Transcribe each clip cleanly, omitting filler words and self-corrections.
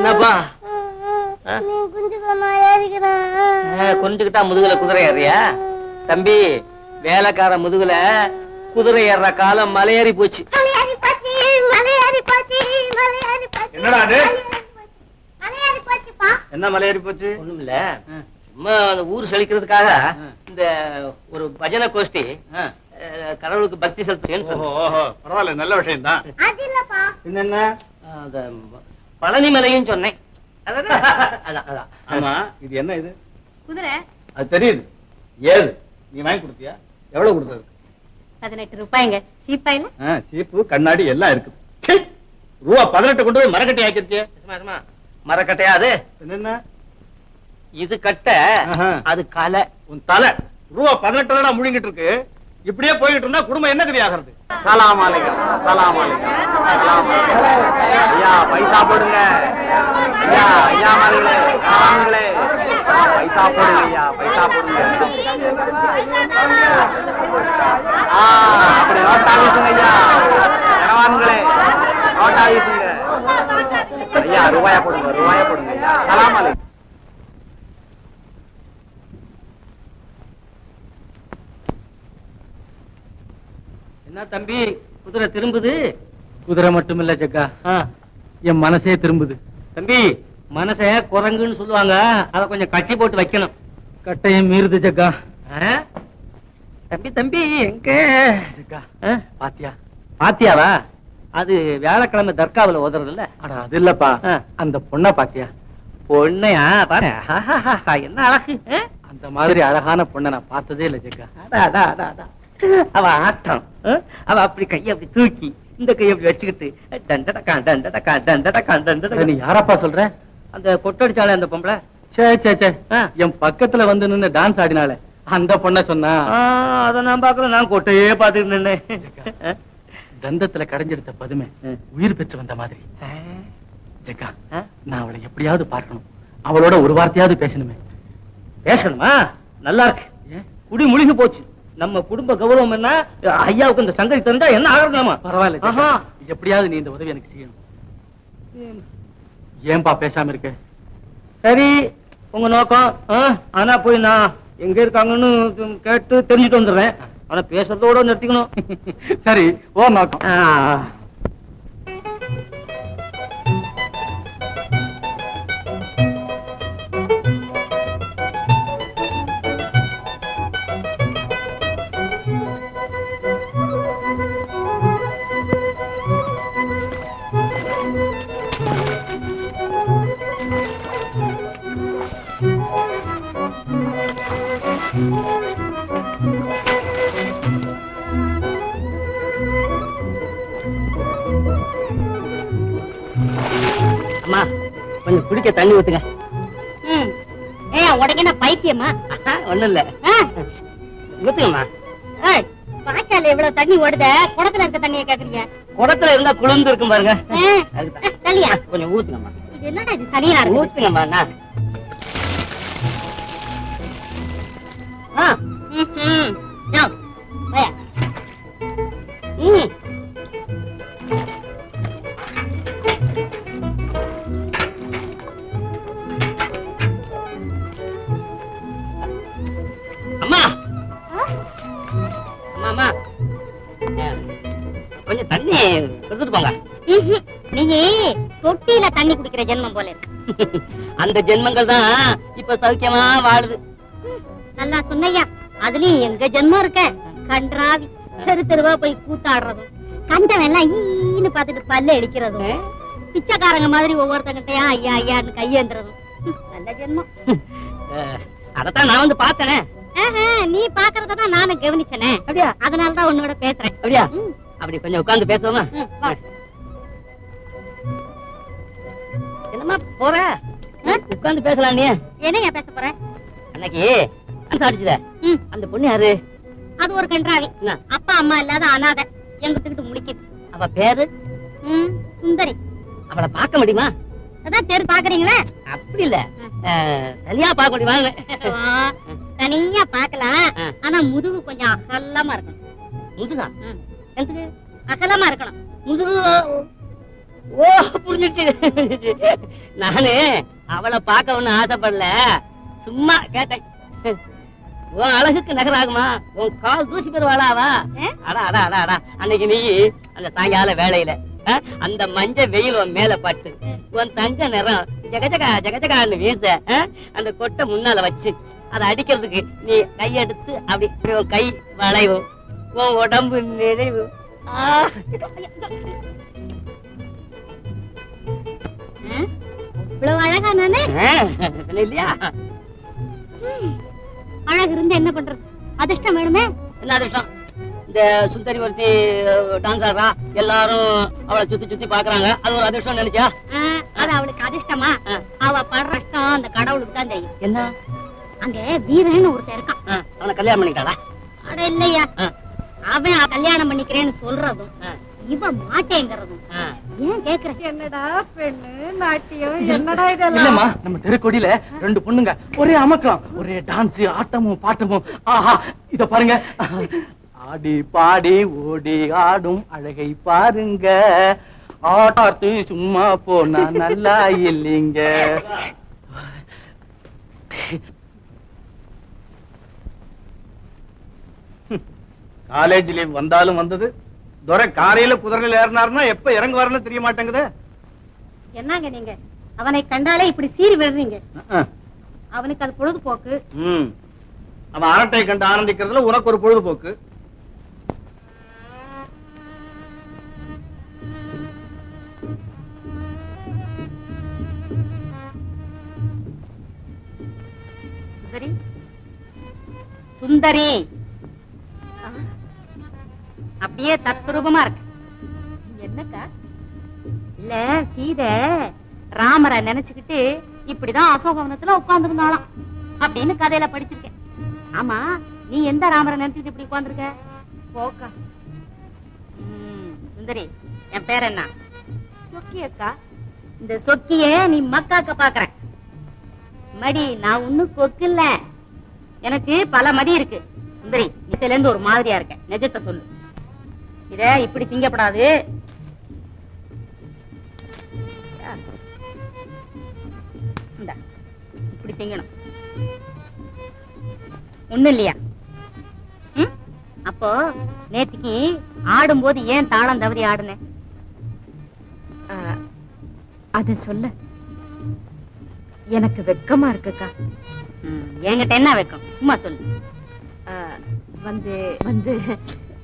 என்னப்பா கொஞ்சிக்கிட்டா முதுகுல குதிரை ஏறியா தம்பி? வேலைக்கார முதுகுல குதிரை ஏற காலம் மலையேறி போச்சு. என்னடா என்ன மலையேறி போச்சு? ஒண்ணும் இல்ல, சும்மா ஊர் செழிக்கிறதுக்காக இந்த ஒரு பஜனை கோஷ்டி கடவுளுக்கு பக்தி செலுத்து. பரவாயில்ல, நல்ல விஷயம் தான். என்னென்ன பழனி மலையும் சொன்னேன். ஆமா, இது என்ன? இது குதிரை. அது தெரியுது. ஏது நீ வாங்கி கொடுத்தியா? எவ்வளவு கொடுத்தது? 18 ரூபாய்ங்க. சீப்பாயில சீப்பு கண்ணாடி எல்லாம் இருக்கு. ரூபா 18 கொண்டு போய் மரக்கட்டை ஆக்கிருக்கிய. மரக்கட்டையா அது? என்ன இது கட்ட, அது கலை. உன் தலை. ரூபா 18 முழுங்கிட்டு இருக்கு. இப்படியே போயிட்டு இருந்தா குடும்பம் என்ன கதி ஆகிறது? சலாம் அலைக்கும். சலாம் அலைக்கும். ஐயா பைசா போடுங்க. ஐயா ஐயா மார்களே, வாங்களே, பைசா போடுங்க. ஐயா பைசா போடுங்க. அப்படி நோட்டா வீசுங்க ஐயா. ஜனவான்களே நோட்டா வீசுங்க. ஐயா ரூபாயா போடுங்க, ரூபாயா போடுங்க ஐயா. சலாம் அலைக்கும். என்ன தம்பி, குதிரை திரும்புது? குதிரை மட்டும் இல்ல ஜக்கா, என் மனசே திரும்புது. தம்பி, மனச குரங்குன்னு சொல்லுவாங்க, அத கொஞ்சம் கட்டி போட்டு வைக்கணும். கட்டையும் மீறுது ஜக்கா. தம்பி தம்பி எங்க ஜக்கா, பாத்தியா? பாத்தியாவா? அது வியாழக்கிழமை தர்காவில் ஓதுறது இல்ல? அட அது இல்லப்பா, அந்த பொண்ணை பாத்தியா? பொண்ணையா? பாரு, என்ன அழகு. அந்த மாதிரி அழகான பொண்ணை நான் பார்த்ததே இல்ல ஜக்கா. அவ ஆட்டம், அவ அப்படி கையை அப்படி தூக்கி இந்த கையை அப்படி வச்சுக்கிட்டு டண்டடக்கா டண்டடக்கா டண்டடக்கா டண்டடக்கா. நீ யாரப்பா சொல்ற? அந்த கொட்டடிச்சாலே அந்த பொம்பளை. சே சே சே, என் பக்கத்துல வந்து நின்னு டான்ஸ் ஆடினாலே அந்த பொண்ண சொன்னா? அத நான் பாக்கல, நான் கொட்டையே பாத்துட்டு நின்னேன். தந்தத்துல கடைஞ்செடுத்த பதுமை உயிர் பெற்று வந்த மாதிரி. ஜக்கா, நான் அவளை எப்படியாவது பார்க்கணும். அவளோட ஒரு வார்த்தையாவது பேசணுமே. பேசணுமா? நல்லா இருக்கு. குடி முழுகி போச்சு. நம்ம குடும்ப கௌரவம் என்ன? ஐயாவுக்கு இந்த சங்கதி தெரிஞ்சா என்ன ஆகணுமா? பரவாயில்ல, எப்படியாவது நீ இந்த உதவி எனக்கு செய்யணும். ஏன்பா பேசாம இருக்க? சரி, உங்க நோக்கம். ஆனா போய் நான் எங்க இருக்காங்கன்னு கேட்டு தெரிஞ்சுட்டு வந்துடுறேன். ஆனா பேசுறதோட நிறுத்திக்கணும். சரி, ஓ நோக்கம். அம்மா, கொஞ்சம் குடிக்க தண்ணி ஊத்துங்க. உடனே பைத்தியமா? ஒண்ணும் இல்ல, ஊத்துங்கம்மா. பாய்ச்சால எவ்வளவு தண்ணி ஓடுத, குடத்துல இருக்க தண்ணியை கேக்குறீங்க? குடத்துல இருந்தா குளிர்ந்து இருக்கும் பாருங்க. தண்ணியா? கொஞ்சம் ஊத்துங்கம்மா. இது என்னடா இது தனியா இருக்கு? ஊத்துங்கம்மா. அம்மா அம்மா, கொஞ்சம் தண்ணி கொடுத்துட்டு போங்க. நீ தொட்டியில தண்ணி குடிக்கிற ஜென்மம் போல இருக்கு. அந்த ஜென்மங்கள் தான் இப்ப சௌக்கியமா வாழுது. நல்லா சொன்னையா, அதுலயும் எங்க ஜென்மம் இருக்க. கன்றாவி, தெரு தெருவா போய் கூத்தாடுறதும், கண்டவன் எல்லாம் ஈன்னு பாத்துட்டு பல்ல அடிக்கிறதும், பிச்சைக்காரங்க மாதிரி ஒவ்வொருத்தங்கிட்டயா ஐயா ஐயான்னு கையேந்துறதும் நல்ல ஜென்மம். அதத்தான் நான் வந்து பார்த்தேனே. நீ பாக்குறதான் நானும் கவனிச்சனே. அப்படியா? அதனாலதான் உன்னோட பேசுறேன். அப்படியா? அப்படி கொஞ்சம் உட்கார்ந்து பேசுவோமா? என்னமா போற? உட்கார்ந்து பேசலாம். நீ என்னையா பேச போற? அன்னைக்கு அடிச்சுத அந்த பொண்ணு யாரு? அது ஒரு கன்றாவி. அப்பா அம்மா இல்லாத அனாதை, எங்கிட்டு முழிக்குது. அவ பேரு சுந்தரி. அவளை பார்க்க முடியுமா? அதான் தெரு பாக்குறீங்களா? அப்படி இல்ல, தனியா பார்க்க முடியுமா? தனியா பாக்கலாம், ஆனா முதுகு கொஞ்சம் அகலமா இருக்கணும். முதுகா? அகலமா இருக்கணும் முதுகு. ஓ புரிஞ்சிடுச்சு. நானு அவளை பார்க்கணும்னு ஆசைப்படல, சும்மா கேட்டேன். உன் அழகுக்கு நகராகுமா? உன் கால் தூசி பெறுவாளாவா? அடா அடா அடா அடா, அன்னைக்கு நீ அந்த சாயங்கால வேலையில அந்த மஞ்ச வெயில் உன் மேல பட்டு உன் தங்க நிறம் ஜகஜகா ஜகஜகான்னு வீச, அந்த கொட்டை முன்னால வச்சு அதை அடிக்கிறதுக்கு நீ கையெடுத்து அப்படி உன் கை வளைவும் உன் உடம்பு நிறைவு. இவ்வளவு அழகா நானே இல்லையா? அழகு இருந்து என்ன பண்றது? அதிர்ஷ்டம் வேணுமே. என்ன அதிர்ஷ்டம்? இந்த சுந்தரி ஒருத்தி டான்ஸ் ஆடுறா, எல்லாரும் அவளை சுத்தி சுத்தி பாக்குறாங்க, அது ஒரு அதிர்ஷ்டம் நினைச்சா? அது அவளுக்கு அதிர்ஷ்டமா? அவ படுற கஷ்டம் அந்த கடவுளுக்கு தான் தெரியும். என்ன? அங்க வீரன்னு ஒருத்தர் இருக்கான், அவனை கல்யாணம் பண்ணிட்டாளா? அட இல்லையா, அவன் கல்யாணம் பண்ணிக்கிறேன்னு சொல்றதும் இவன் மாட்டேங்கிறதும். ஏன் கேக்குற? என்னடா பெண்ணு நாட்டியம், என்னடா இதெல்லாம்? நம்ம தெருக்கொடியில 2 பொண்ணுங்க ஒரே அமக்கலாம், ஒரே டான்ஸ், ஆட்டமும் பாட்டமும். ஆஹா, இத பாருங்க. ஆடி பாடி ஓடி ஆடும் அழகை பாருங்க, ஆட்டாத்து சும்மா போனா நல்லா இல்லைங்க. காலேஜ் லீவ் வந்தாலும் வந்தது, துரை காரையில குதிரையில ஏறினாருன்னா எப்ப இறங்குவாருன்னு தெரிய மாட்டேங்குது. என்னங்க நீங்க அவனை கண்டாலே இப்படி சீறி விடுறீங்க? அவனுக்கு அது பொழுதுபோக்கு. அவன் அரட்டை கண்டு ஆனந்திக்கிறதுல உனக்கு ஒரு பொழுதுபோக்கு. சுந்தரி, சுந்தரி அப்படியே தத்ரூபமா இருக்கு. என்னக்கா? இல்ல, சீதை ராமரை நினைச்சுக்கிட்டு இப்படிதான் அசோகவனத்துல உட்கார்ந்து இருந்தாலாம் அப்படின்னு கதையில படிச்சிருக்கேன். ஆமா, நீ எந்த ராமரை நினைச்சுக்கிட்டு இப்படி உட்கார்ந்துருக்க? போக்கா. சுந்தரி, என் பேர் என்ன? சொக்கி அக்கா. இந்த சொக்கிய நீ மக்காக்க பாக்குற மடி. நான் ஒண்ணும் கொக்கில்ல, எனக்கு பல மடி இருக்கு. சுந்தரி, இதுல இருந்து ஒரு மாதிரியா இருக்க, நிஜத்தை சொல்லு. இத இப்படி திங்கப்படாது. இப்படி திங்கணும். ஒண்ணு இல்லையா? அப்போ நேத்திக்கு ஆடும் போது ஏன் தாளம் தவறி ஆடுன? அத சொல்ல எனக்கு வெக்கமா இருக்குக்கா. என்கிட்ட என்ன வெக்கம்? சும்மா சொல்லு. வந்து வந்து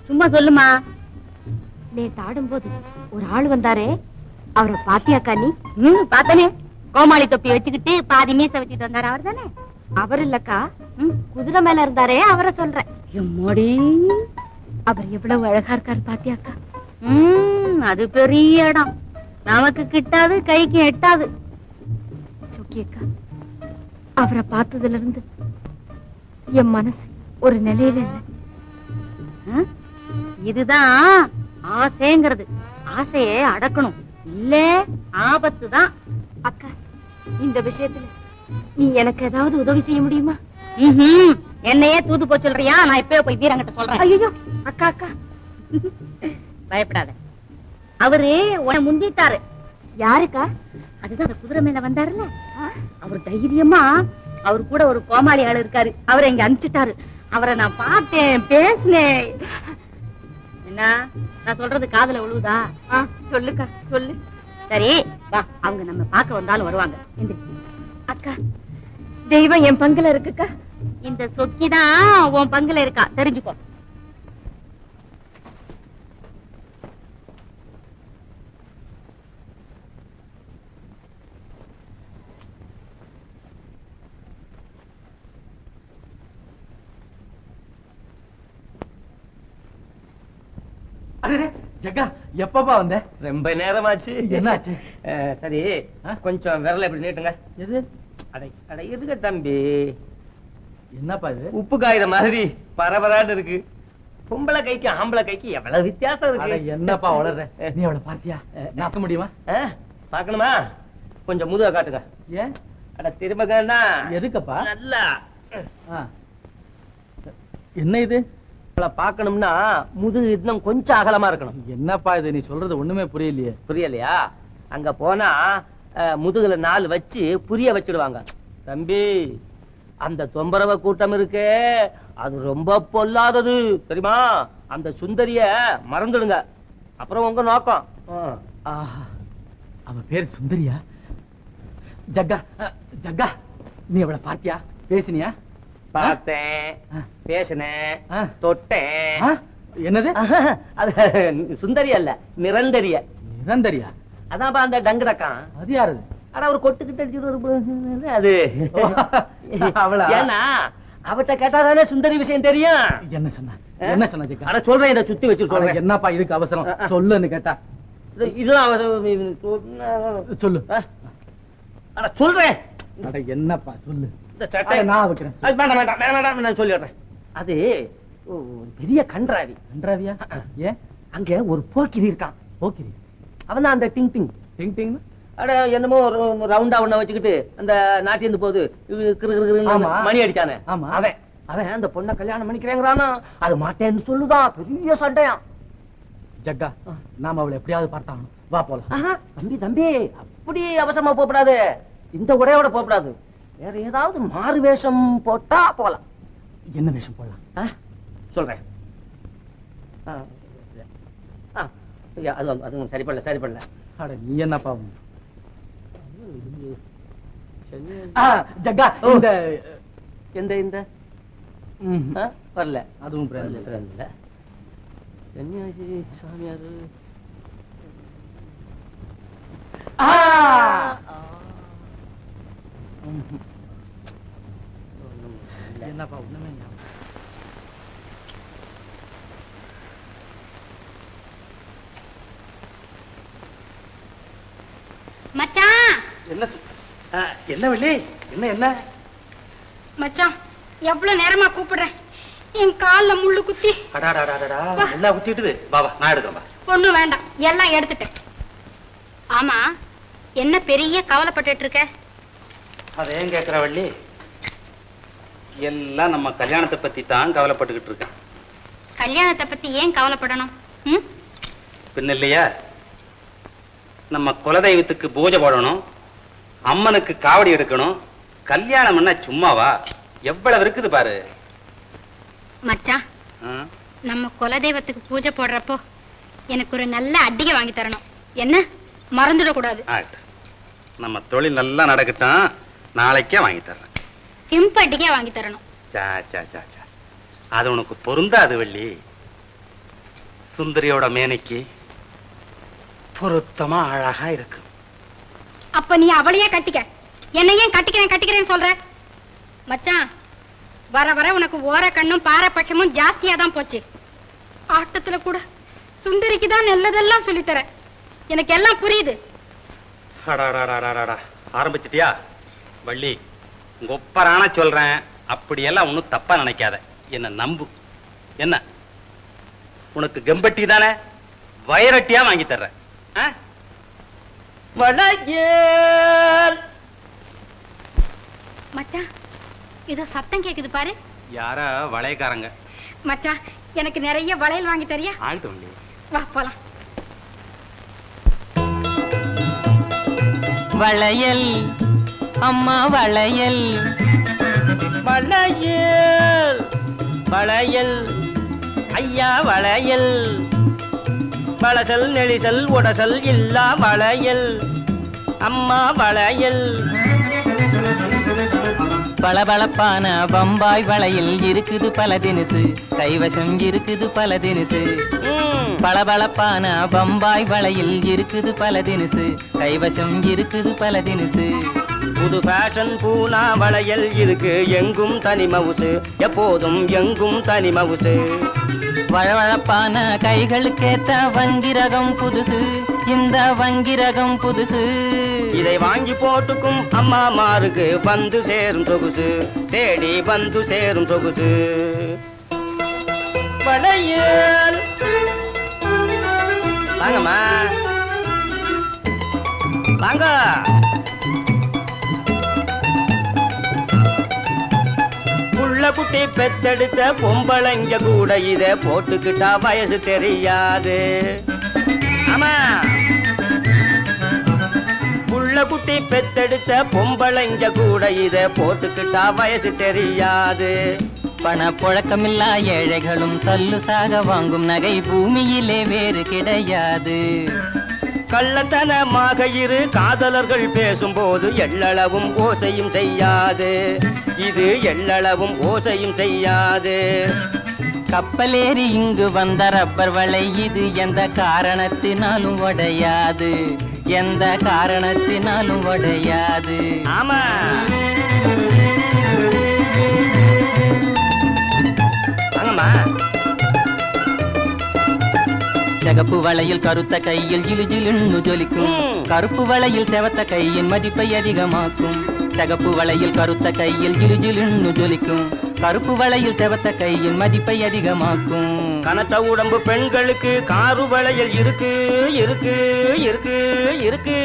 சும்மா சொல்லுமா. நேத்து ஆடும்போது ஒரு ஆள் வந்தாரே, அவரை பாத்தியாக்கா நீ? பாத்தனே, கோமாளி தொப்பி வச்சுக்கிட்டு பாதி மீச வச்சுட்டு வந்தாரு, அவர் தானே? அவர் இல்லக்கா, குதிரை மேல இருந்தாரே, அவரை சொல்றேன். எம்மாடி, அவர் எவ்வளவு அழகா இருக்காரு பாத்தியாக்கா? அது பெரிய இடம், நமக்கு கிட்டாது, கைக்கு எட்டாது. சுக்கியக்கா, அவரை பார்த்ததுல இருந்து என் மனசு ஒரு நிலையில இல்ல. இதுதான் ஆசைங்கிறது. ஆசையை அடக்கணும், இல்ல ஆபத்து தான். அக்கா, இந்த விஷயத்துல நீ எனக்கு ஏதாவது உதவி செய்ய முடியுமா? என்னையே தூது போய் சொல்றியா? நான் இப்பவே போய் வீரங்கிட்ட சொல்றேன். ஐயோ அக்கா அக்கா, பயப்படாத. அவரு உன்னை முந்திட்டாரு. யாருக்கா? அதுதான் அந்த குதிரை மேல வந்தாருல்ல, அவர் தைரியமா அவர் கூட ஒரு கோமாளி ஆளு இருக்காரு, அவரை இங்க அனுப்பிச்சுட்டாரு. அவரை நான் பார்த்தேன், பேசினேன். என்ன நான் சொல்றது காதுல விழுவுதா? சொல்லுக்கா, சொல்லு. சரி வா, அவங்க நம்ம பார்க்க வந்தாலும் வருவாங்க. அக்கா, தெய்வம் என் பங்குல இருக்குக்கா. இந்த சொக்கிதான் உன் பங்குல இருக்கா, தெரிஞ்சுக்கோ. ஜக்கா, எப்பப்பா வந்த? ரொம்ப நேரமாச்சு. என்னாச்சு? சரி, கொஞ்சம் விரல இப்படி நீட்டுங்க. எது? அடை அடை எதுக்கு தம்பி? என்னப்பா இது? உப்பு காகிதம் மாதிரி பரபரான்னு இருக்கு. பொம்பளை கைக்கு ஆம்பளை கைக்கு எவ்வளவு வித்தியாசம் இருக்கு. என்னப்பா வளர்ற? நீ அவளை பாத்தியா? பார்க்க முடியுமா? பாக்கணுமா? கொஞ்சம் முதுக காட்டுங்க. ஏன்? அட திரும்பகன்னா. எதுக்கப்பா? நல்லா என்ன இது? பாக்கணும்னா முதுகு இன்னும் கொஞ்சம் அகலமா இருக்கணும். என்னப்பா இது? நீ சொல்றது ஒண்ணுமே புரியலையே. புரியலையா? அங்க போனா முதுகுல 4 வச்சு புரிய வச்சிடுவாங்க. தம்பி, அந்த தொம்பரவ கூட்டம் இருக்கே, அது ரொம்ப பொல்லாதது தெரியுமா? அந்த சுந்தரிய மறந்துடுங்க, அப்புறம் உங்க நோக்கம். அவ பேர் சுந்தரியா? ஜக்கா, ஜக்கா, நீ அவளை பாத்தியா? பேசினியா? பார்த்தேன், பேசினேன், தொட்டேன். என்னது? அது சுந்தரி அல்ல, நிரந்தரிய. நிரந்தரியா? அதான் அந்த டங்குடக்கான். அது யாரு? ஆனா ஒரு கொட்டுக்கிட்டு அடிச்சுட்டு அது அவளா? ஏன்னா அவட்ட கேட்டாதானே சுந்தரி விஷயம் தெரியும். என்ன சொன்ன? என்ன சொன்ன ஜக்கா? ஆனா சொல்றேன், இதை சுத்தி வச்சு சொல்றேன். என்னப்பா இதுக்கு அவசரம்? சொல்லுன்னு கேட்டா இதுதான் சொல்லு. ஆனா சொல்றேன். என்னப்பா சொல்லு. இந்த சட்டை நான் வைக்கிறேன். வேண்டாம் வேண்டாம் வேண்டாம், நான் சொல்லிடுறேன். அது பெரிய கன்றாவி. கன்றாவியா? ஏன்? அங்க ஒரு போக்கிரி இருக்கான். போக்கிரி? அவன் தான் அந்த டிங் டிங். டிங் டிங்? அட என்னமோ ரவுண்டா ஒண்ண வச்சுக்கிட்டு அந்த நாட்டியந்து போது மணி அடிச்சானே, அவன் அவன் அந்த பொண்ணை கல்யாணம் பண்ணிக்கிறேங்கிறானா, அது மாட்டேன்னு சொல்லுதான். பெரிய சண்டையான். ஜக்கா, நாம அவளை எப்படியாவது பார்த்தாங்க. வா போலாம். தம்பி தம்பி, அப்படி அவசரமா போகப்படாது. இந்த உடையோட போகப்படாது. வேற ஏதாவது மாறு வேஷம் போட்டா போலாம். என்ன வேஷம் போடலாம்? சொல்றேன். அது சரிப்படல சரிப்படல. அட நீ என்னப்பா? ஜக்கா, இந்த எந்த இந்த வரல. அதுவும் இல்ல. சன்னியாசி சாமியாரு. என்னப்பா ஒண்ணுமே இல்ல. மச்சான். என்ன என்ன வெள்ளி? என்ன என்ன மச்சான், எவ்வளவு நேரமா கூப்பிடுறேன், என் கால்ல முள்ளு குத்தி. என்ன குத்திட்டுது? பாபா நான் எடுக்கிறேன். ஒண்ணும் வேண்டாம், எல்லாம் எடுத்துட்டேன். ஆமா, என்ன பெரிய கவலைப்பட்டு இருக்க? அதேன் கேக்குற வள்ளி, எல்லாம் நம்ம கல்யாணத்தை பத்தி தான் கவலைப்பட்டுக்கிட்டு இருக்கேன். கல்யாணத்தை பத்தி ஏன் கவலைப்படணும்? பின்ன இல்லையா, நம்ம குலதெய்வத்துக்கு பூஜை போடணும், அம்மனுக்கு காவடி எடுக்கணும். கல்யாணம் என்ன சும்மாவா? எவ்வளவு இருக்குது பாரு. மச்சான், நம்ம குலதெய்வத்துக்கு பூஜை போடுறப்போ எனக்கு ஒரு நல்ல அட்டிகை வாங்கி தரணும். என்ன மறந்துடக்கூடாது. நம்ம தொழில் நல்லா நடக்கட்டும், நாளைக்கே வாங்கி தர்றேன். கிம்பட்டிக்கே வாங்கி தரணும். அது உனக்கு பொருந்தாது வள்ளி. சுந்தரியோட மேனைக்கு பொருத்தமா அழகா இருக்கு. அப்ப நீ அவளையே கட்டிக்க, என்ன ஏன் கட்டிக்கிறேன்னு சொல்ற? மச்சான், வர வர உனக்கு ஓர கண்ணும் பாரபட்சமும் ஜாஸ்தியா தான் போச்சு. ஆட்டத்துல கூட சுந்தரிக்கு தான் நல்லதெல்லாம் சொல்லித்தர. எனக்கு எல்லாம் புரியுது. ஆரம்பிச்சிட்டியா வள்ளி? கொப்பரான சொல்றேன், அப்படியெல்லாம் ஒன்னும் தப்பா நினைக்காத, என்ன நம்பு. என்ன உனக்கு கெம்பட்டி தானே, வயரட்டியா வாங்கி தர்றேன். மச்சான், இதோ சத்தம் கேக்குது பாரு. யாரா வளையக்காரங்க. மச்சான், எனக்கு நிறைய வளையல் வாங்கி தரியா? ஆகட்டும், வா போலாம். வளையல் அம்மா வளையல், வளையல் வளையல் ஐயா வளையல், வளசல் நெளிசல் உடசல் இல்லா வளையல் அம்மா வளையல். பளபளப்பான பம்பாய் வளையல் இருக்குது பல தினுசு, கைவசம் இருக்குது பல தினுசு. பளபளப்பான பம்பாய் வளையல் இருக்குது பல தினுசு, கைவசம் இருக்குது பல தினுசு. புது ஃபேஷன் பூனா வளையல் இருக்கு, எங்கும் தனி மவுசு, எப்போதும் எங்கும் தனி மவுசு. வழவழப்பான கைகளுக்கேத்த வங்கிரகம் புதுசு, இந்த வங்கிரகம் புதுசு. இதை வாங்கி போட்டுக்கும் அம்மாமாருக்கு வந்து சேரும் சொகுசு, தேடி வந்து சேரும் சொகுசு. வளையல் வாங்கம்மா வாங்க. புள்ள குட்டி பெத்தெடுத்த பொம்பளைங்க கூட இத போட்டுக்கிட்டா வயசு தெரியாது. ஆமா குட்டி பெத்தெடுத்த பொம்பளைங்க கூட இத போட்டுக்கிட்டா வயசு தெரியாது. பணப்புழக்கமில்லா ஏழைகளும் தள்ளு சாக வாங்கும் நகை பூமியிலே வேறு கிடையாது. கள்ளத்தனமாக இரு காதலர்கள் பேசும்போது எள்ளளவும் ஓசையும் செய்யாது. இது எள்ளளவும் ஓசையும் செய்யாது. கப்பலேறி இங்கு வந்த ரப்பர் வலை இது எந்த காரணத்தினாலும் உடையாது. எந்த காரணத்தினாலும் உடையாது. ஆமா, வாங்கம்மா. சிகப்பு வளையில் கருத்த கையில் ஜிலுஜிலுன்னு ஜொலிக்கும். கருப்பு வளையில் செவத்த கையின் மதிப்பை அதிகமாக்கும். சிகப்பு வளையில் கருத்த கையில் ஜிலுஜிலுன்னு ஜொலிக்கும். கருப்பு வளையில் செவத்த கையின் மதிப்பை அதிகமாக்கும். கனத்த உடம்பு பெண்களுக்கு காரு வளையல் இருக்கு இருக்கு இருக்கு இருக்கு.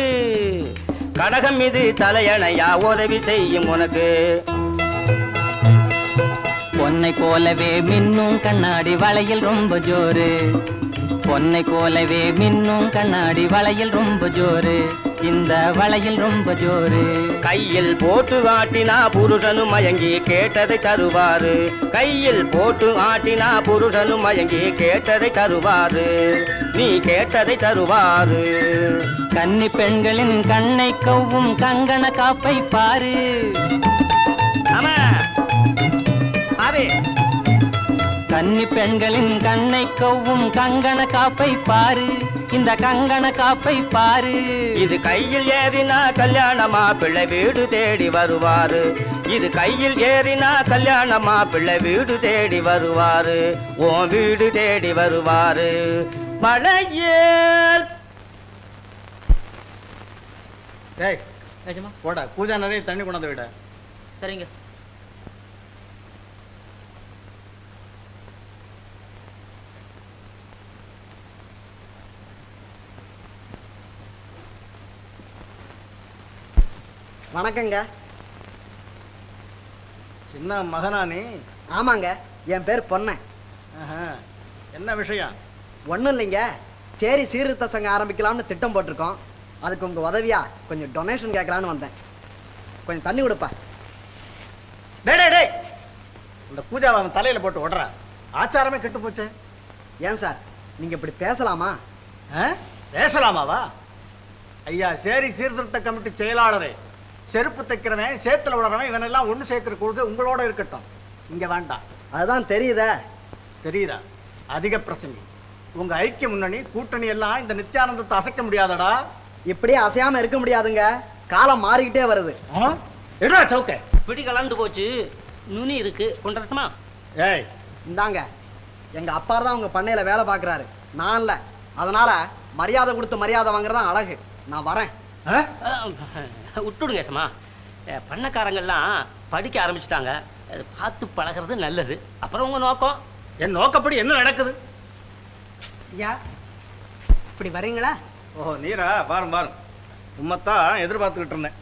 கடகம் இது தலையணையா உதவி செய்யும் உனக்கு. பொன்னை போலவே மின்னும் கண்ணாடி வளையல் ரொம்ப ஜோரு. பொன்னை போலவே மின்னும் கண்ணாடி வளையல் ரொம்ப ஜோரு. இந்த வளையல் ரொம்ப ஜோரு. கையில் போட்டு ஆட்டினா புருஷனும் மயங்கி கேட்டதை தருவாரு. கையில் போட்டு ஆட்டினா புருஷனும் மயங்கி கேட்டதை தருவாரு. நீ கேட்டதை தருவாரு. கன்னி பெண்களின் கண்ணை கவ்வும் கங்கண காப்பை பாரு. ஆமா பாரு. கன்னி பெண்களின் கண்ணை கவ்வும் கங்கண காப்பை பாரு. இந்த கங்கண காப்பை பாரு. இது கையில் ஏறினா கல்யாணமா பிள்ளை வீடு தேடி வருவாரு. இது கையில் ஏறினா கல்யாணமா பிள்ளை வீடு தேடி வருவாரு. உன் வீடு தேடி வருவாரு. மழையேல் டேய் போடா, பூஜா நிறைய தண்ணி கொண்டாந்து விட. சரிங்க. வணக்கங்க. சின்ன மகனா நீ? ஆமாங்க, என் பேர் பொன்னன். என்ன விஷயம்? ஒன்றும் இல்லைங்க, சரி சீர்திருத்த சங்கம் ஆரம்பிக்கலாம்னு திட்டம் போட்டிருக்கோம். அதுக்கு உங்க உதவியா கொஞ்சம் டொனேஷன் கேட்கலான்னு வந்தேன். கொஞ்சம் தண்ணி கொடுப்பா. டேய் இந்த பூஜாவை அவன் தலையில போட்டு ஓடுற. ஆச்சாரமே கெட்டு போச்சு. ஏன் சார் நீங்க இப்படி பேசலாமா? பேசலாமாவா? ஐயா, சேரி சீர்திருத்த கமிட்டி செயலாளரே, செருப்பு தைக்கிறவன் சேத்துல விடுறவன் இவனெல்லாம் ஒண்ணு சேர்க்கிற கொள்கை உங்களோட இருக்கட்டும். இங்க வேண்டாம். அதுதான் தெரியுதா? தெரியுதா? அதிக பிரசங்கி. உங்க ஐக்கிய முன்னணி கூட்டணி எல்லாம் இந்த நித்யானந்தத்தை அசைக்க முடியாதடா. இப்படியே அசையாம இருக்க முடியாதுங்க. காலம் மாறிக்கிட்டே வருது. என்ன சவுக்க பிடி கலந்து போச்சு, நுனி இருக்கு, கொண்டுமா? ஏய் இந்தாங்க, எங்க அப்பா தான் உங்க பண்ணையில வேலை பாக்குறாரு, நான் இல்ல. அதனால மரியாதை கொடுத்து மரியாதை வாங்குறதான் அழகு. நான் வரேன். விட்டுடுங்க சமா. பண்ணக்காரங்கெல்லாம் படிக்க ஆரம்பிச்சுட்டாங்க. பார்த்து பழகிறது நல்லது. அப்புறம் உங்க நோக்கம்? என் நோக்கப்படி என்ன நடக்குது? ஐயா, இப்படி வரீங்களா? ஓஹோ, நீரா? பாரும் பாரும், உம்மத்தான் எதிர்பார்த்துக்கிட்டு இருந்தேன்.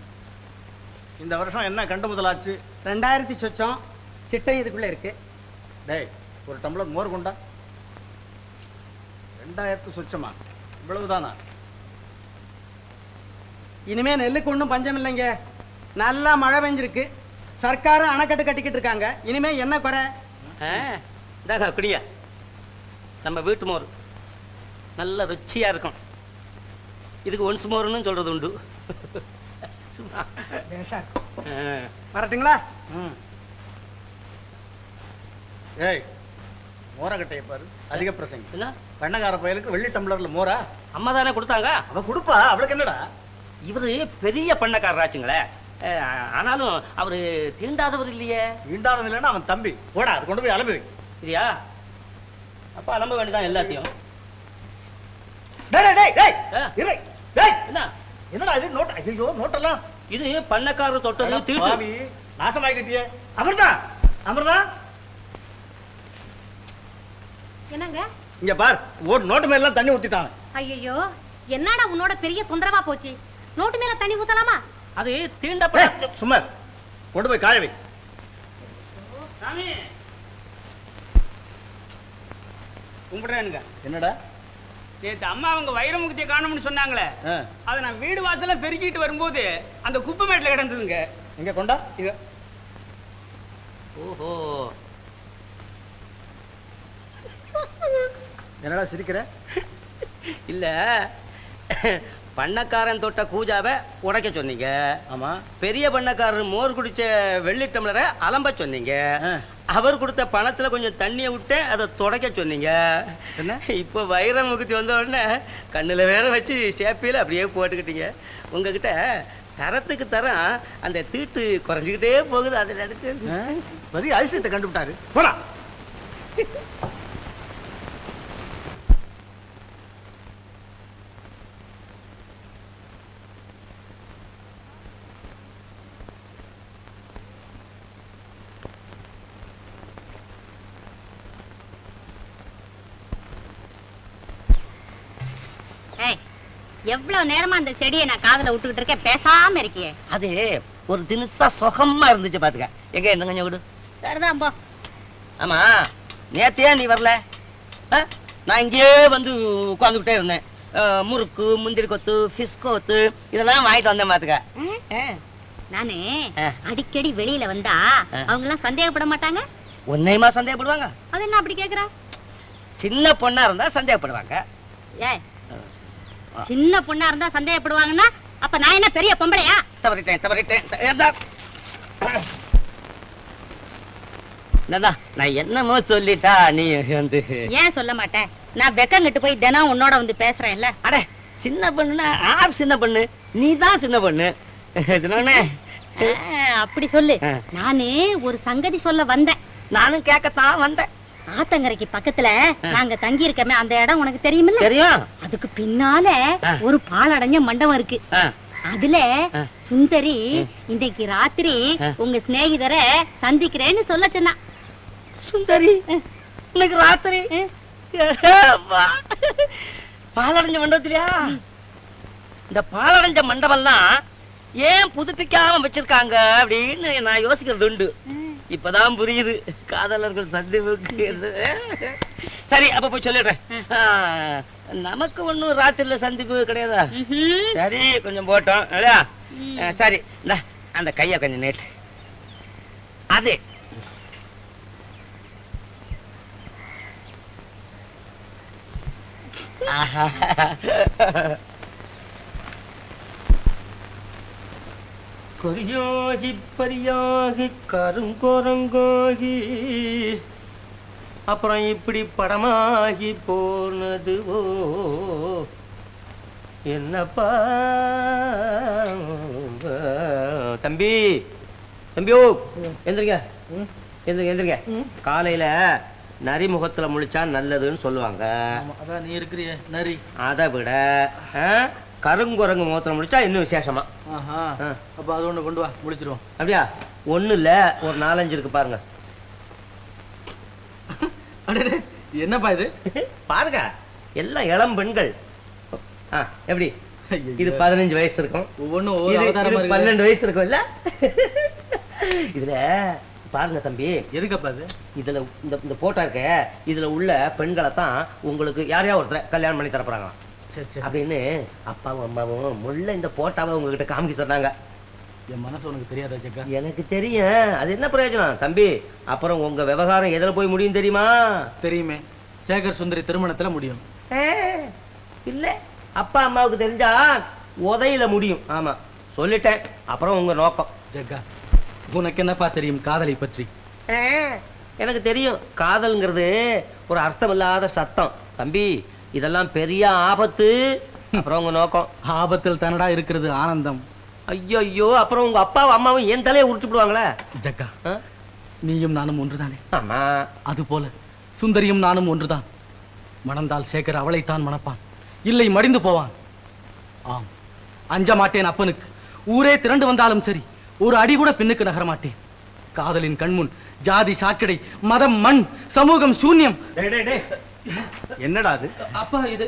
இந்த வருஷம் என்ன கண்டு முதலாச்சு? 2000 சொச்சம் சிட்டை இதுக்குள்ள இருக்கு. டேய், ஒரு டம்ளர் மோர் கொண்டா. 2000 சொச்சமா? இவ்வளவுதானா? இனிமே நெல்லுக்கு ஒன்றும் பஞ்சம் இல்லைங்க. நல்லா மழை பெஞ்சிருக்கு. சர்க்காரும் அணைக்கட்டு கட்டிக்கிட்டு இருக்காங்க. இனிமே என்ன குறை? இதாங்க குடிங்க, நம்ம வீட்டு மோர் நல்ல ருச்சியா இருக்கும். இதுக்கு ஒன்ஸ் மோர்னு சொல்றது உண்டு. வரட்டுங்களா? ஏய், மோரக்கட்டையை பாரு, அதிக பிரசங்க. என்ன பண்ணக்கார பயலுக்கு வெள்ளி டம்ளர்ல மோரா? அம்மா தானே கொடுத்தாங்க. அவ கொடுப்பா, அவளுக்கு என்னடா? இவரு பெரிய பண்ணக்காரராச்சுங்களே. ஆனாலும் அவரு தீண்டாதவர் இல்லையே. தீண்டாதவன் இல்லைன்னா அவன் தம்பி. போடா, அது கொண்டு போய் அலம்பி வை. சரியா? அப்ப அலம்ப வேண்டியதான் எல்லாத்தையும். என்ன என்னடா இது? நோட்? ஐயோ, நோட்டெல்லாம் இது பண்ணக்காரர் தொட்டது தீட்டு. நாசமாக்கிட்டியே. அமர்தான், அமர்தான், என்னங்க? இங்க பார், நோட்டு மேல எல்லாம் தண்ணி ஊத்திட்டாங்க. ஐயோ, என்னடா உன்னோட பெரிய தொந்தரவா போச்சு? நோட்டு மேல தண்ணி ஊத்தலாமா? அது தீண்டப்பட. சும்மா கொண்டு போய் காய வை. சாமி கும்பிடுறேனுங்க. என்னடா நேத்து அம்மா அவங்க வைரமுகத்தையை காணும்னு சொன்னாங்களே, அதை நான் வீடு வாசல்ல பெருக்கிட்டு வரும்போது அந்த குப்பை மேட்ல கிடந்ததுங்க. எங்க கொண்டா இது ஓஹோ, என்னடா சிரிக்கிற? இல்ல பண்ணக்காரன் தொட்ட கூஜாவை உடைக்க சொன்னீங்க. ஆமா. பெரிய பண்ணக்காரர் மோர் குடிச்ச வெள்ளி டம்ளரை அலம்ப சொன்னீங்க. அவர் கொடுத்த பணத்துல கொஞ்சம் தண்ணியை விட்டு அதை துடைக்க சொன்னீங்க. என்ன இப்போ வைரமுகத்தி வந்த உடனே கண்ணுல வேற வச்சு சேப்பியில அப்படியே போட்டுக்கிட்டீங்க. உங்ககிட்ட தரத்துக்கு தரம் அந்த தீட்டு குறைஞ்சுக்கிட்டே போகுது. அதில் எடுத்து பெரிய அதிசயத்தை கண்டுபிட்டாரு. போடா. எவ்வளவு நேரமா அந்த செடியை நான் காதுல விட்டுக்கிட்டு இருக்கேன், பேசாம இருக்கியே. அது ஒரு தினசா சுகமா இருந்துச்சு பாத்துக்க. எங்க எந்த கொஞ்சம் விடு. சரிதான் போ. ஆமா, நேத்தையே நீ வரல? நான் இங்கேயே வந்து உட்காந்துக்கிட்டே இருந்தேன். முறுக்கு, முந்திரி கொத்து, ஃபிஷ் கொத்து இதெல்லாம் வாங்கிட்டு வந்தேன் பாத்துக்க. நானு அடிக்கடி வெளியில வந்தா அவங்க எல்லாம் சந்தேகப்பட மாட்டாங்க? உன்னையுமா சந்தேகப்படுவாங்க? அது என்ன அப்படி கேக்குற? சின்ன பொண்ணா இருந்தா சந்தேகப்படுவாங்க. ஏய், சின்ன பொண்ணா இருந்தா சந்தேகப்படுவாங்கன்னா அப்ப நான் என்ன பெரிய பொம்பளையா? தவறிட்டேன். நான் என்னமோ சொல்லிட்டா நீ வந்து ஏன் சொல்ல மாட்டேன்? நான் வெக்கங்கிட்டு போய் தினம் உன்னோட வந்து பேசுறேன்ல. அட, சின்ன பொண்ணுன்னா ஆர் சின்ன பொண்ணு? நீ தான் சின்ன பொண்ணு. அப்படி சொல்லு. நானு ஒரு சங்கதி சொல்ல வந்தேன். நானும் கேட்கத்தான் வந்தேன். ஆத்தங்கரைக்கு பக்கத்துல நாங்க தங்கி இருக்கமே அந்த இடம் உனக்கு தெரியுமில்ல? தெரியும். அதுக்கு பின்னால ஒரு பாலடைஞ்ச மண்டபம் இருக்கு. அதுல சுந்தரி இன்னைக்கு ராத்திரி உங்க சிநேகிதரை சந்திக்கிறேன்னு சொல்ல சொன்னா. சுந்தரி இன்னைக்கு ராத்திரி பாலடைஞ்ச மண்டபத்திலயா? இந்த பாலடைஞ்ச மண்டபம்லாம் ஏன் புதுப்பிக்காம வச்சிருக்காங்க அப்படின்னு நான் யோசிக்கிறது உண்டு. இப்பதான் புரியுது காதலர்கள் சந்திப்புக்கு. சரி, அப்ப போய் சொல்லிடுறேன். நமக்கு ஒண்ணும் ராத்திரில சந்திப்பு கிடையாதா? சரி, கொஞ்சம் போட்டோம். சரி, அந்த கைய கொஞ்சம் நேற்று அது கொரியாகி பரியாகி கருங்கோரங்கோகி அப்புறம் இப்படி படமாகி போனதுவோ என்னப்பா. தம்பி, தம்பியோ எந்திரிங்க, எந்திரிங்க. காலையில நரி முகத்துல முழிச்சா நல்லதுன்னு சொல்லுவாங்க. அதான் நீ இருக்கிறிய நரி. அதை விட கருங்குரங்கு முகத்துல முடிச்சா இன்னும் விசேஷமா. அப்ப அது ஒண்ணு கொண்டு வா, முடிச்சிருவோம். அப்படியா? ஒண்ணு இல்ல, ஒரு 4-5 இருக்கு பாருங்க. என்னப்பா இது? பாருங்க, எல்லாம் இளம் பெண்கள். எப்படி இது 15 வயசு இருக்கும், ஒவ்வொன்னும் 12 வயசு இருக்கும் இல்ல? இதுல பாருங்க தம்பி. எதுக்கப்பா இது? இதுல இந்த போட்டோ இருக்க, இதுல உள்ள பெண்களை தான் உங்களுக்கு யாரையா ஒருத்தர் கல்யாணம் பண்ணி தரப்போறாங்க அப்படின்னு அப்பாவும் அம்மாவும் முள்ள இந்த போட்டாவை உங்ககிட்ட காமிக்க சொன்னாங்க. என் மனசு உனக்கு தெரியாதா ஜக்கா? எனக்கு தெரியும். அது என்ன பிரயோஜனம் தம்பி? அப்புறம் உங்க விவகாரம் எதுல போய் முடியும் தெரியுமா? தெரியுமே, சேகர் சுந்தரி திருமணத்துல முடியும். இல்ல, அப்பா அம்மாவுக்கு தெரிஞ்சா உதையில முடியும். ஆமா, சொல்லிட்டேன். அப்புறம் உங்க நோக்கம். ஜக்கா, உனக்கு என்னப்பா தெரியும் காதலை பற்றி? எனக்கு தெரியும், காதல்ங்கிறது ஒரு அர்த்தம் இல்லாத சத்தம் தம்பி. இதெல்லாம் பெரிய ஆபத்து. அப்புறம் உங்க நோக்கம்? ஆபத்தில் தானடா இருக்கிறது ஆனந்தம். ஐயோ ஐயோ, அப்புறம் உங்க அப்பாவும் அம்மாவும் என் தலையை உருட்டி விடுவாங்களே. ஜக்கா, நீயும் நானும் ஒன்றுதானே? ஆமா. அது போல சுந்தரியும் நானும் ஒன்றுதான். மணந்தால் சேகர் அவளைத்தான் மணப்பான், இல்லை மடிந்து போவான். ஆம், அஞ்ச மாட்டேன் அப்பனுக்கு. ஊரே திரண்டு வந்தாலும் சரி, ஒரு அடி கூட பின்னுக்கு நகர மாட்டேன். காதலின் கண்முன் ஜாதி சாக்கடை, மதம் மண், சமூகம் சூன்யம். என்னடா அது? அப்பா, இது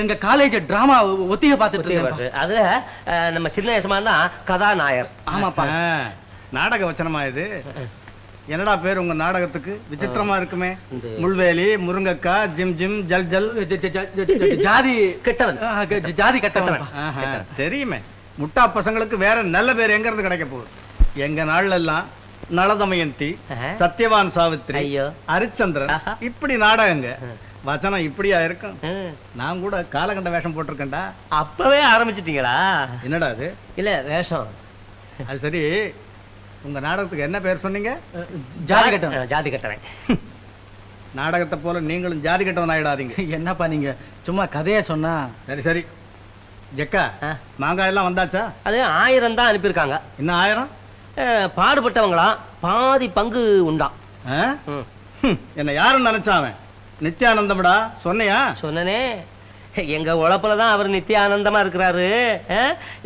எங்க காலேஜ் டிராமா ஒத்திகை பார்த்துட்டு. அதுல நம்ம சின்ன யசமான் தான் கதாநாயர். ஆமாப்பா. நாடக வச்சனமா இது? என்னடா பேர் உங்க நாடகத்துக்கு? விசித்திரமா இருக்குமே. முள்வேலி, முருங்கக்காய், ஜிம் ஜிம், ஜல் ஜல். ஜாதி கெட்டவன். ஜாதி கெட்டவன். தெரியுமே. முட்டா பசங்களுக்கு வேற நல்ல பேர் எங்க இருந்து கிடைக்க போகுது? எங்க நாள்ல எல்லாம் நளதமயந்தி, சத்யவான் சாவித்ரி, ஹரிச்சந்திரன், இப்படி நாடகங்க. வசனம் இப்படியா இருக்கும்? நான் கூட காலகண்ட வேஷம் போட்டிருக்கேன்டா. அப்பவே ஆரம்பிச்சிட்டீங்களா? என்னடா அது? இல்ல வேஷம். அது சரி, உங்க நாடகத்துக்கு என்ன பேர் சொன்னீங்க? ஜாதி கெட்டவன். ஜாதி கெட்டவன். நாடகத்தை போல நீங்களும் ஜாதி கெட்டவன் ஆயிடாதீங்க. என்னப்பா நீங்க சும்மா கதையை சொன்னா? சரி சரி. ஜெக்கா, மாங்காய் எல்லாம் வந்தாச்சா? அது 1000 தான் அனுப்பியிருக்காங்க. இன்னும் 1000? பாடுபட்டவங்களா பாதி பங்கு உண்டாம். என்ன யாருன்னு நினைச்சாவன்? நித்யானந்தம்டா. சொன்னையா? சொன்னனே. எங்க உழப்புலதான் அவர் நித்தியானந்தமா இருக்கிறாரு.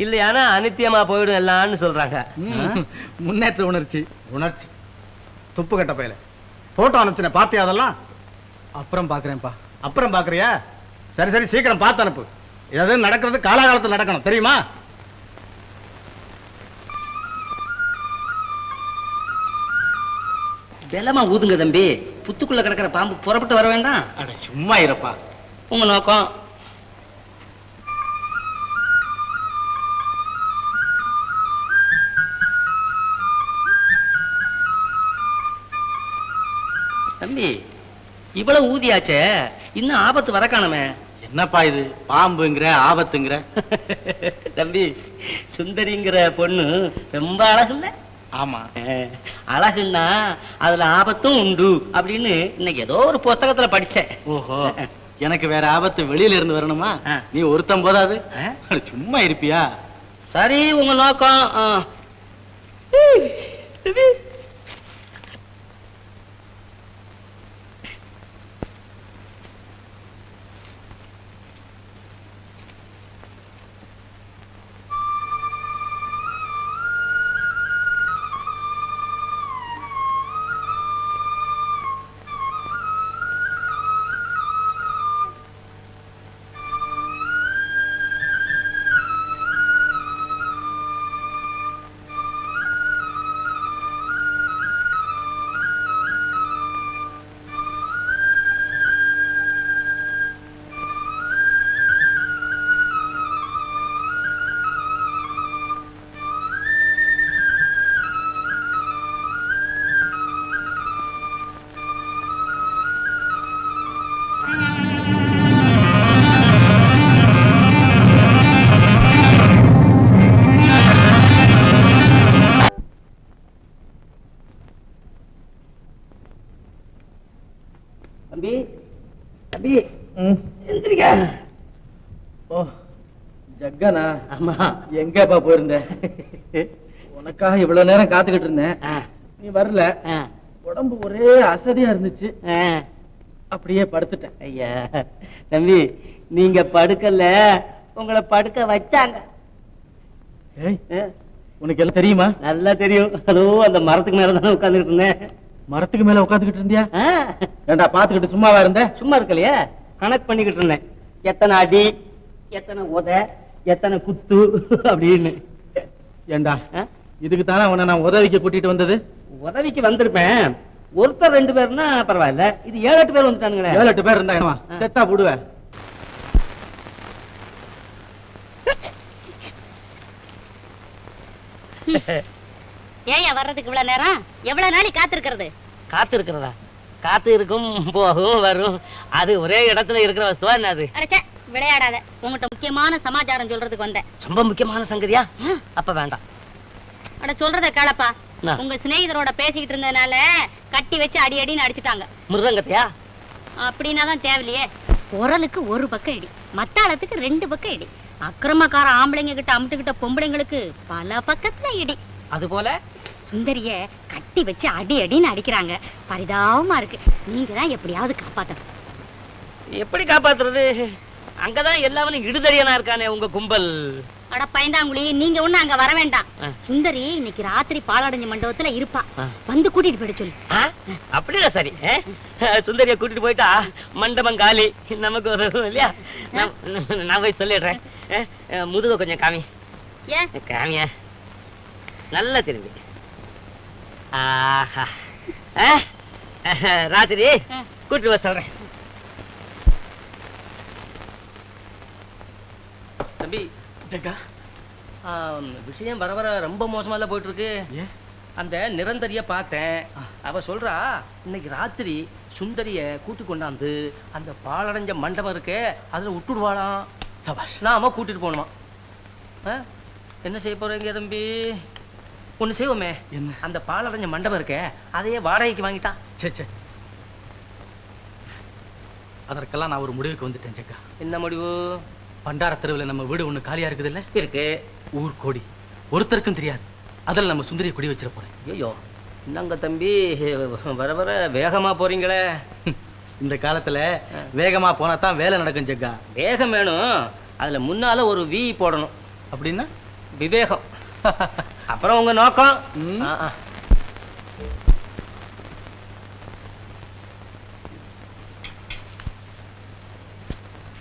இல்லையானா அனித்தியமா போயிடும் எல்லாம்னு சொல்றாங்க. முன்னேற்ற உணர்ச்சி. உணர்ச்சி துப்பு கட்ட பையல. போட்டோ அனுப்பிச்சேன், பாத்தியா? அதெல்லாம் அப்புறம் பாக்குறேன்ப்பா. அப்புறம் பாக்குறியா? சரி சரி, சீக்கிரம் பார்த்து அனுப்பு. எது நடக்கிறது காலாகாலத்தில் நடக்கணும், தெரியுமா? வெள்ளமா ஊதுங்க தம்பி. புத்துக்குள்ள கிடக்கிற பாம்பு புறப்பட்டு வர வேண்டாம். சும்மா இருப்பா. உங்க நோக்கம் தம்பி, இவ்வளவு ஊதியாச்சே, இன்னும் ஆபத்து வர காணுமே. என்னப்பா இது? பாம்புங்கிற, ஆபத்துங்கிற. தம்பி, சுந்தரிங்கிற பொண்ணு ரொம்ப அழகு இல்ல? ஆமா. அழகுன்னா அதுல ஆபத்தும் உண்டு அப்படின்னு இன்னைக்கு ஏதோ ஒரு புத்தகத்துல படிச்சேன். ஓஹோ, எனக்கு வேற ஆபத்து வெளியில இருந்து வரணுமா? நீ ஒருத்தம் போதாது? சும்மா இருப்பியா? சரி, உங்க நோக்கம். தம்பி, தம்பி, எந்திரிக்க. ஓ, ஜக்கனா? ஆமா. எங்கப்பா போயிருந்த? உனக்காக இவ்வளவு நேரம் காத்துக்கிட்டு இருந்தேன். நீ வரல. உடம்பு ஒரே அசதியா இருந்துச்சு, அப்படியே படுத்துட்டேன். ஐயா தம்பி, நீங்க படுக்கல, உங்களை படுக்க வச்சாங்க. உனக்கு எல்லாம் தெரியுமா? நல்லா தெரியும். அதோ அந்த மரத்துக்கு மேலதானே உட்கார்ந்துட்டு இருந்தேன். மரத்துக்கு மேல உட்காந்துக்கிட்டு இருந்தியா? ஏண்டா பாத்துக்கிட்டு சும்மாவா இருந்த? சும்மா இருக்கலையே, கணக்கு பண்ணிக்கிட்டு இருந்தேன். எத்தனை அடி, எத்தனை உத, எத்தனை குத்து அப்படின்னு. ஏண்டா, இதுக்கு தானே உன்னை நான் உதவிக்கு கூட்டிட்டு வந்தது? உதவிக்கு வந்திருப்பேன். ஒருத்தர் 2 பேர்னா பரவாயில்ல, இது 7-8 பேர் வந்துட்டானுங்களே. 7-8 பேர் இருந்தா செத்தா போடுவேன். ஏயா வர்றதுக்கு இவ்வளவு நேரம்? எவ்வளவு நாளைக்கு காத்திருக்கிறது? காத்து இருக்கிறதா? காத்து இருக்கும், போகும், வரும். அது ஒரே இடத்துல இருக்கிற வஸ்துவா என்ன அது? அடச்சே, விளையாடாத. உங்ககிட்ட முக்கியமான சமாச்சாரம் சொல்றதுக்கு வந்தேன். ரொம்ப முக்கியமான சங்கதியா? அப்ப வேண்டாம். அட சொல்றத கேளப்பா. உங்க சிநேகிதரோட பேசிக்கிட்டு இருந்ததுனால கட்டி வச்சு அடி அடின்னு அடிச்சுட்டாங்க. மிருதங்கத்தையா? அப்படின்னா தான் தேவையில்லையே. குரலுக்கு ஒரு பக்கம் இடி, மத்தாளத்துக்கு 2 பக்கம் இடி. அக்கிரமக்கார ஆம்பளைங்க கிட்ட அமுட்டுக்கிட்ட பொம்பளைங்களுக்கு பல பக்கத்துல இடி. அது போல சுந்தரிய கட்டி வச்சு அடி அடின்னு அடிக்கிறாங்க. பரிதாபமா இருக்கு. நீங்க தான் எப்படியாவது காப்பாத்தணும். எப்படி காப்பாத்துறது? அங்கதான் எல்லாவனும் இடுதறியனா இருக்கானே உங்க கும்பல். அட பயந்தாங்குழி, நீங்க ஒண்ணு அங்க வர வேண்டாம். சுந்தரி இன்னைக்கு ராத்திரி பாலாடஞ்ச மண்டபத்துல இருப்பா. வந்து கூட்டிட்டு போயிட சொல்லு. அப்படியா? சரி, சுந்தரிய கூட்டிட்டு போயிட்டா மண்டபம் காலி, நமக்கு ஒரு இல்லையா? நான் போய் சொல்லிடுறேன். முதுக கொஞ்சம் காமி. ஏன் காமிய நல்லா திரும்பி. ஆஹா, ராத்திரி கூட்டு வர சொல்றேன். தம்பி ஜக்கா, விஷயம் வர வர ரொம்ப மோசமால போயிட்டு இருக்கு. அந்த நிரந்தரிய பார்த்தேன். அவ சொல்றா இன்னைக்கு ராத்திரி சுந்தரிய கூட்டி கொண்டாந்து அந்த பாலடைஞ்ச மண்டபம் இருக்கே அதுல விட்டுடுவாளாம். சபாஷ். நாம கூட்டிட்டு போகணுமா? என்ன செய்ய போறீங்க தம்பி? ஒண்ணு செய்வோமே, என்ன? அந்த பாலடைஞ்ச மண்டபம் இருக்கே அதையே வாடகைக்கு வாங்கிட்டான். சே, அதற்கெல்லாம் நான் ஒரு முடிவுக்கு வந்துட்டேன் ஜக்கா. என்ன முடிவு? பண்டார தெருவில் நம்ம வீடு ஒண்ணு காலியா இருக்குது இல்ல? இருக்கு. ஊர் கோடி ஒருத்தருக்கும் தெரியாது. அதில் நம்ம சுந்தரிய குடி வச்சிட போறேன். ஐயோ, என்னங்க தம்பி வர வர வேகமா போறீங்களே. இந்த காலத்துல வேகமா போனா தான் வேலை நடக்கும் ஜக்கா. வேகம் வேணும், அதுல முன்னால ஒரு வி போடணும். அப்படின்னா விவேகம். அப்புறம் உங்க நோக்கம்.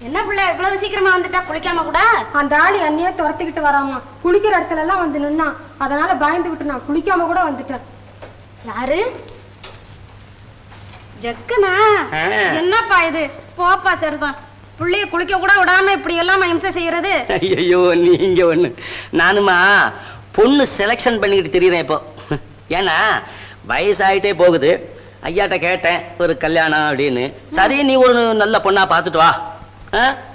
என்ன பிள்ளை இவ்வளவு சீக்கிரமா வந்துட்டா? குளிக்காம கூட? அந்த ஆளு என்னையே துரத்திக்கிட்டு வராமா. குளிக்கிற இடத்துல எல்லாம் வந்து நின்னா, அதனால பயந்துகிட்டு நான் குளிக்காம கூட வந்துட்டேன். யாரு? ஜக்குனா? என்னப்பா இது? போப்பா சரிதான். புள்ளைய குளிக்க கூட விடாம இப்படி எல்லாம் இம்சை செய்யறது. ஐயோ நீங்க ஒண்ணு, நானுமா பொண்ணு செலக்ஷன் பண்ணிக்கிட்டு தெரியுறேன் இப்போ. ஏன்னா வயசாயிட்டே போகுது. ஐயாட்ட கேட்டேன் ஒரு கல்யாணம் அப்படின்னு. சரி நீ ஒரு நல்ல பொண்ணா பார்த்துட்டு வா,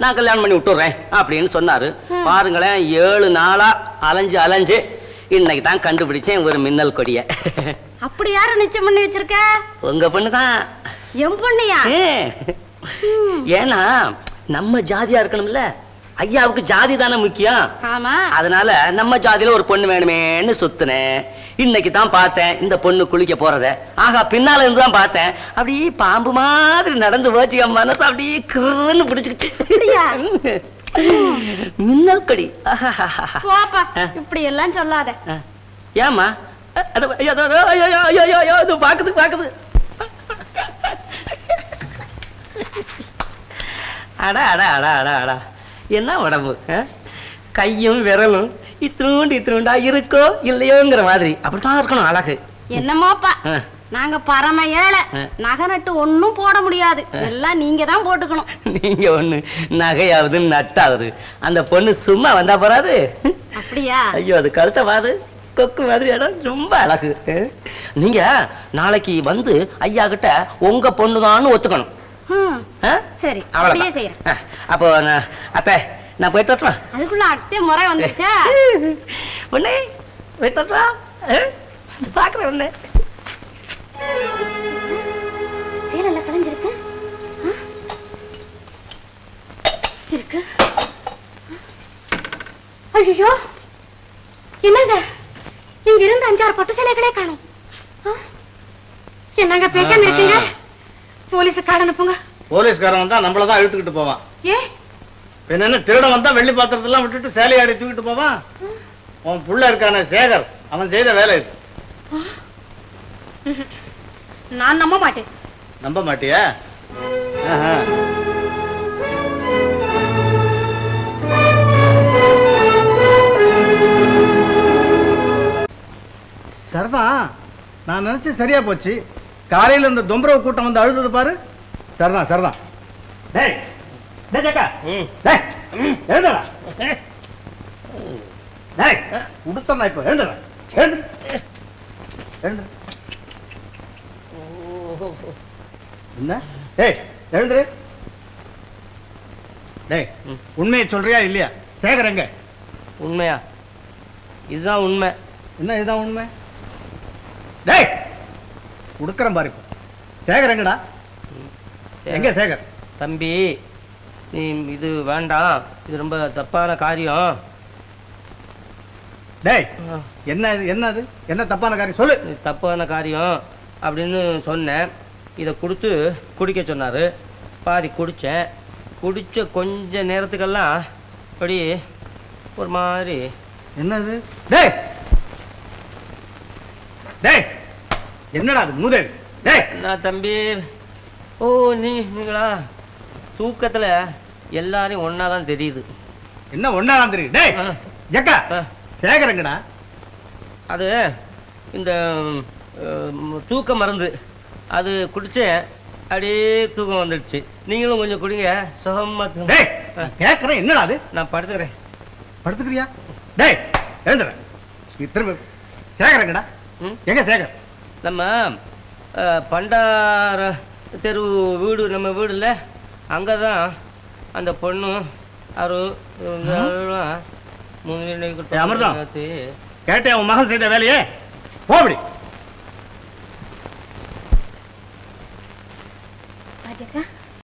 நான் கல்யாணம் பண்ணி விட்டுறேன் அப்படின்னு சொன்னாரு. பாருங்களேன், 7 நாளா அலைஞ்சு இன்னைக்கு தான் கண்டுபிடிச்சேன் ஒரு மின்னல் கொடிய. அப்படி யார நிச்சயம் பண்ணி வச்சிருக்க? உங்க பொண்ணுதான். என் பொண்ணையா? ஏன்னா நம்ம ஜாதியா இருக்கணும்ல, ஐயாவுக்கு ஜாதி தானே முக்கியம். ஆமா. அதனால நம்ம ஜாதியில ஒரு பொண்ணு வேணுமேன்னு சுத்தினேன். இன்னைக்கு தான் பார்த்தேன் இந்த பொண்ணு குளிக்க போறத. ஆகா, பின்னால இருந்து தான் பார்த்தேன். அப்படியே பாம்பு மாதிரி நடந்து போச்சு. என் மனசு அப்படியே கிருன்னு பிடிச்சுக்கிட்டு. மின்னல் கடி. போப்பா, இப்படி எல்லாம் சொல்லாத. ஏமா? பாக்குது. அடா அடா அடா அடா அடா, என்ன உடம்பு! கையும் விரலும் இத்தினூண்டா இருக்கோ இல்லையோங்கிற மாதிரி அப்படித்தான் இருக்கணும் அழகு. என்னமோப்பா, நாங்க பரம ஏழை. நகை நட்டு ஒண்ணும் போட முடியாது, எல்லாம் நீங்க தான் போட்டுக்கணும். நீங்க ஒண்ணு நகையாவது நட்டாவது, அந்த பொண்ணு சும்மா வந்தா போறாது. அப்படியா? ஐயோ, அது கழுத்த பாரு, கொக்கு மாதிரி இடம், ரொம்ப அழகு. நீங்க நாளைக்கு வந்து ஐயா கிட்ட உங்க பொண்ணுதான்னு ஒத்துக்கணும். சரி, அப்படியே செய்யறேன். அப்போ அத்தை நான் போயிட்டு வரட்டுமா? அதுக்குள்ள அத்தை முறை வந்துச்சா? உன்னை போயிட்டு வரட்டுமா? பாக்குறேன் உன்னை. சேலல்ல கலைஞ்சிருக்கு இருக்கு. ஐயோ, என்னங்க இங்க இருந்து 5-6 பட்டு சேலைகளே காணும். என்னங்க பேசாம இருக்கீங்க? போலீஸுக்கார அனுப்புங்க. போலீஸ்காரன் வந்தா நம்மளதான் இழுத்துக்கிட்டு போவான். ஏ என்ன திருடன் வந்தா வெள்ளி பாத்திரத்தெல்லாம் விட்டுட்டு சேலையாடி தூக்கிட்டு போவான்? உன் புள்ள இருக்கான சேகர், அவன் செய்த வேலை இது. நான் நம்ப மாட்டேன். நம்ப மாட்டியா? சரிதான், நான் நினைச்சு சரியா போச்சு. காலையில இந்த தொம்பரவு கூட்டம் வந்து அழுது பாரு. சரிதான். டேய் ஜக்கா, டேய் எழுந்துடா. டேய் உடுத்தா இப்ப எழுந்துடா. எழுந்து. என்ன? டேய் எழுந்துரு. டேய் உண்மையை சொல்றியா இல்லையா? சேகர் எங்க? உண்மையா? இதுதான் உண்மை. என்ன இதுதான் உண்மை? டேய் உடுக்கறம் பாரு. சேகர் எங்கடா? எங்க சேகர்? தம்பி, நீ இது வேண்டாம், இது ரொம்ப தப்பான காரியம். டேய் என்னது என்ன தப்பான காரியம் சொல்லு. தப்பான காரியம் அப்படின்னு சொன்னேன். இதை கொடுத்து குடிக்க சொன்னாரு. பாதி குடிச்சேன். குடிச்ச கொஞ்ச நேரத்துக்கெல்லாம் அப்படி ஒரு மாதிரி. என்னது? டேய் டேய் என்னடா அது மூதேவி? டேய் நான் தம்பி. ஓ நீங்களா? தூக்கத்துல எல்லாரையும் ஒன்னாதான் தெரியுது. என்ன ஒன்னாதான் தெரியுது? டேய் ஜக்கா, சேகர் எங்கடா? அது இந்த தூக்க மருந்து அது குடிச்சேன், அப்படியே தூக்கம் வந்துடுச்சு. நீங்களும் கொஞ்சம் குடிங்க, சுகமா தூங்க. டேய் கேக்குறேன், என்னடா அது? நான் படுத்துக்கிறேன். படுத்துக்கிறியா? டேய் எழுந்துற. திரும்ப சேகரங்கடா. எங்க சேகர்? நம்ம பண்டார தெரு வீடு, நம்ம வீடு இல்லை, அங்கே தான் அந்த பொண்ணு அமிர்தம் கேட்டேன், உன் மகன் செய்த வேலையே போபடி.